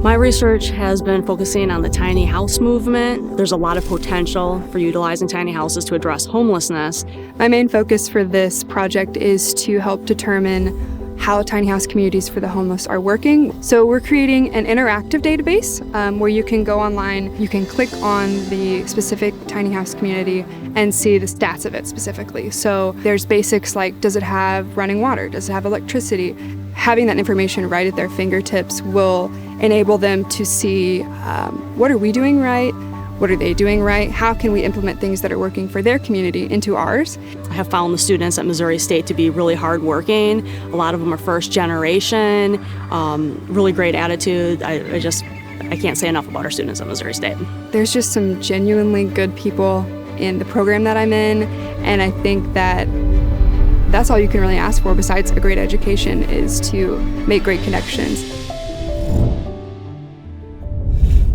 My research has been focusing on the tiny house movement. There's a lot of potential for utilizing tiny houses to address homelessness. My main focus for this project is to help determine how tiny house communities for the homeless are working. So we're creating an interactive database where you can go online, you can click on the specific tiny house community and see the stats of it specifically. So there's basics like, does it have running water? Does it have electricity? Having that information right at their fingertips will enable them to see what are we doing right? What are they doing right? How can we implement things that are working for their community into ours? I have found the students at Missouri State to be really hardworking. A lot of them are first generation, really great attitude. I can't say enough about our students at Missouri State. There's just some genuinely good people in the program that I'm in, and I think that that's all you can really ask for besides a great education is to make great connections.